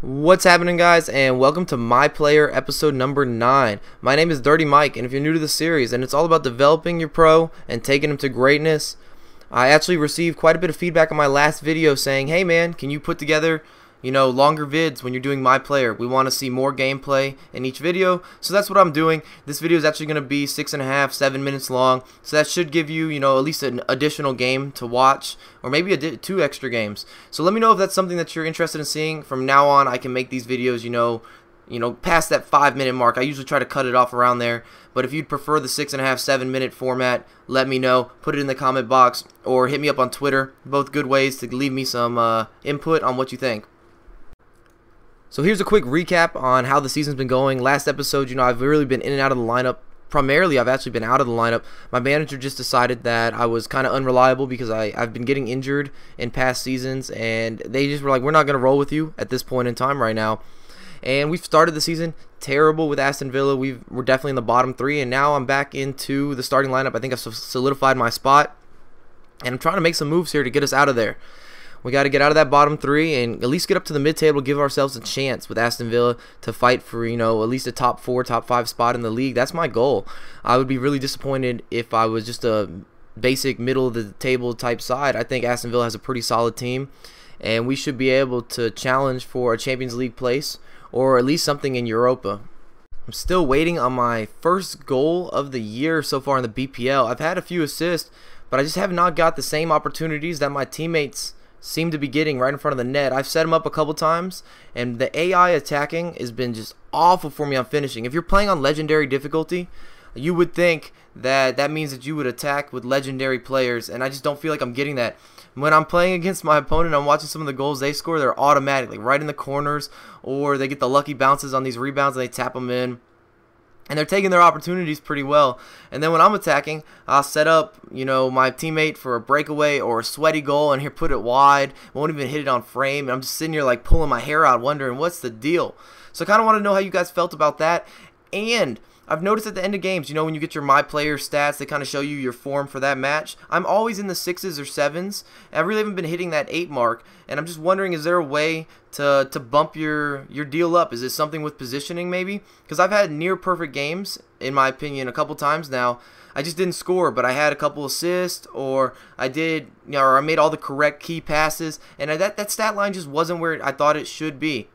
What's happening, guys, and welcome to My Player episode number 9. My name is Dirty Mike, and if you're new to the series, and it's all about developing your pro and taking him to greatness. I actually received quite a bit of feedback on my last video saying, hey man, can you put together longer vids when you're doing My Player? We want to see more gameplay in each video, so that's what I'm doing. This video is actually going to be 6.5, 7 minutes long, so that should give you, at least an additional game to watch, or maybe 2 extra games. So let me know if that's something that you're interested in seeing. From now on, I can make these videos, past that 5-minute mark. I usually try to cut it off around there, but if you'd prefer the 6.5, 7-minute format, let me know. Put it in the comment box, or hit me up on Twitter. Both good ways to leave me some input on what you think. So here's a quick recap on how the season's been going. Last episode, I've really been in and out of the lineup. Primarily, I've actually been out of the lineup. My manager just decided that I was kind of unreliable because I've been getting injured in past seasons, and they just were like, we're not going to roll with you at this point in time right now. And we've started the season terrible with Aston Villa. We're definitely in the bottom 3, and now I'm back into the starting lineup. I think I've solidified my spot, and I'm trying to make some moves here to get us out of there. We got to get out of that bottom 3 and at least get up to the mid-table, give ourselves a chance with Aston Villa to fight for, at least a top 4, top 5 spot in the league. That's my goal. I would be really disappointed if I was just a basic middle-of-the-table type side. I think Aston Villa has a pretty solid team, and we should be able to challenge for a Champions League place or at least something in Europa. I'm still waiting on my first goal of the year so far in the BPL. I've had a few assists, but I just have not got the same opportunities that my teammates seem to be getting right in front of the net. I've set them up a couple times, and the AI attacking has been just awful for me on finishing. If you're playing on legendary difficulty, you would think that that means that you would attack with legendary players, and I just don't feel like I'm getting that. When I'm playing against my opponent, I'm watching some of the goals they score, they're automatic, like right in the corners, or they get the lucky bounces on these rebounds and they tap them in. And they're taking their opportunities pretty well. And then when I'm attacking, I'll set up, my teammate for a breakaway or a sweaty goal, and here put it wide. Won't even hit it on frame. And I'm just sitting here like pulling my hair out, wondering what's the deal. So I kind of want to know how you guys felt about that. And I've noticed at the end of games, when you get your My Player stats, they kind of show you your form for that match. I'm always in the 6s or 7s. I really haven't been hitting that 8 mark. And I'm just wondering, is there a way to bump your deal up? Is it something with positioning maybe? Because I've had near perfect games, in my opinion, a couple times now. I just didn't score, but I had a couple assists, or I did, or I made all the correct key passes, and that stat line just wasn't where I thought it should be.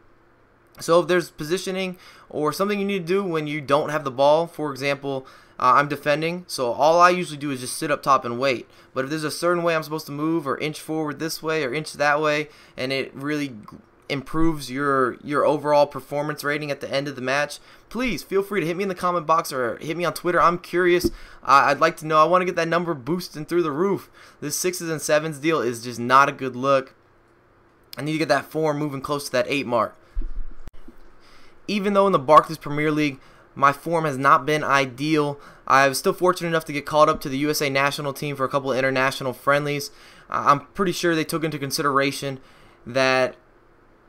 So if there's positioning or something you need to do when you don't have the ball, for example, I'm defending, so all I usually do is just sit up top and wait. But if there's a certain way I'm supposed to move, or inch forward this way or inch that way, and it really improves your overall performance rating at the end of the match, please feel free to hit me in the comment box or hit me on Twitter. I'm curious. I'd like to know. I want to get that number boosting through the roof. This 6s and 7s deal is just not a good look. I need to get that form moving close to that 8 mark. Even though in the Barclays Premier League my form has not been ideal, I was still fortunate enough to get called up to the USA national team for a couple of international friendlies. I'm pretty sure they took into consideration that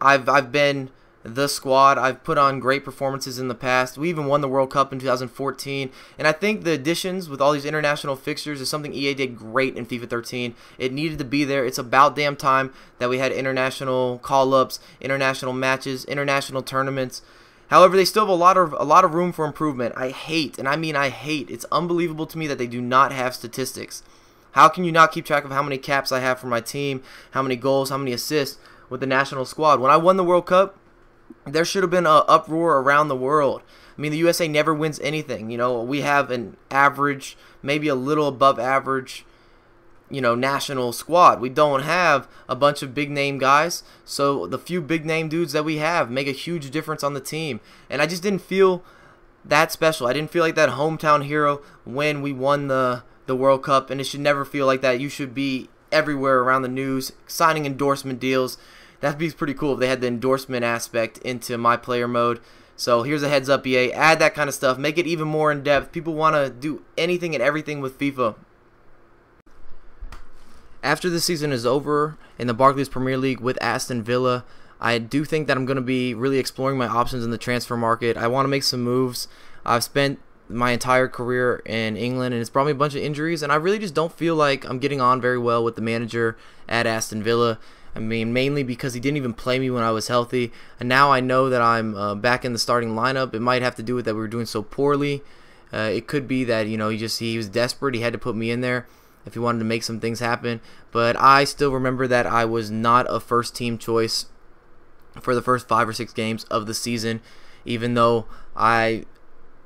I've been the squad. I've put on great performances in the past. We even won the World Cup in 2014, and I think the additions with all these international fixtures is something EA did great in FIFA 13. It needed to be there. It's about damn time that we had international call-ups, international matches, international tournaments. However, they still have a lot of room for improvement. I hate, and I mean I hate, it's unbelievable to me that they do not have statistics. How can you not keep track of how many caps I have for my team, how many goals, how many assists with the national squad? When I won the World Cup, there should have been an uproar around the world. I mean, the USA never wins anything. We have an average, maybe a little above average, national squad. We don't have a bunch of big name guys, so the few big name dudes that we have make a huge difference on the team. And I just didn't feel that special. I didn't feel like that hometown hero when we won the World Cup, and it should never feel like that. You should be everywhere around the news, signing endorsement deals. That'd be pretty cool if they had the endorsement aspect into My Player mode. So here's a heads up, EA. Add that kind of stuff. Make it even more in depth. People want to do anything and everything with FIFA. After the season is over in the Barclays Premier League with Aston Villa, I do think that I'm going to be really exploring my options in the transfer market. I want to make some moves. I've spent my entire career in England, and it's brought me a bunch of injuries, and I really just don't feel like I'm getting on very well with the manager at Aston Villa. I mean, mainly because he didn't even play me when I was healthy, and now I know that I'm back in the starting lineup. It might have to do with that we were doing so poorly. It could be that, you know, he was desperate. He had to put me in there if he wanted to make some things happen. But I still remember that I was not a first-team choice for the first 5 or 6 games of the season, even though I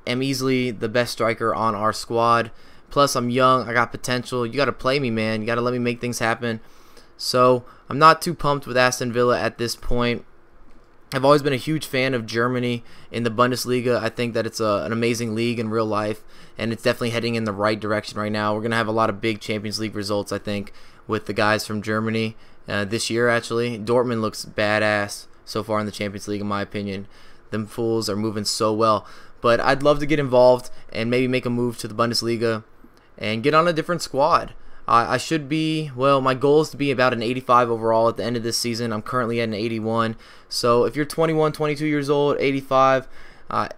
am easily the best striker on our squad. Plus, I'm young. I got potential. You got to play me, man. You got to let me make things happen. So I'm not too pumped with Aston Villa at this point. I've always been a huge fan of Germany in the Bundesliga. I think that it's an amazing league in real life, and it's definitely heading in the right direction right now. We're going to have a lot of big Champions League results, I think, with the guys from Germany this year, actually. Dortmund looks badass so far in the Champions League, in my opinion. Them fools are moving so well. But I'd love to get involved and maybe make a move to the Bundesliga and get on a different squad. I should be, well, my goal is to be about an 85 overall at the end of this season. I'm currently at an 81. So if you're 21, 22 years old, 85,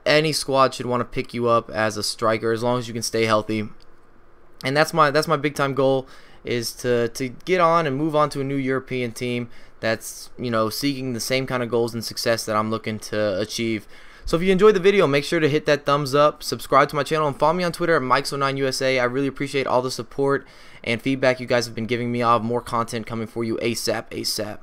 any squad should want to pick you up as a striker as long as you can stay healthy. And that's my big time goal, is to get on and move on to a new European team that's, you know, seeking the same kind of goals and success that I'm looking to achieve. So if you enjoyed the video, make sure to hit that thumbs up, subscribe to my channel, and follow me on Twitter at Mikes09USA. I really appreciate all the support and feedback you guys have been giving me. I'll have more content coming for you ASAP.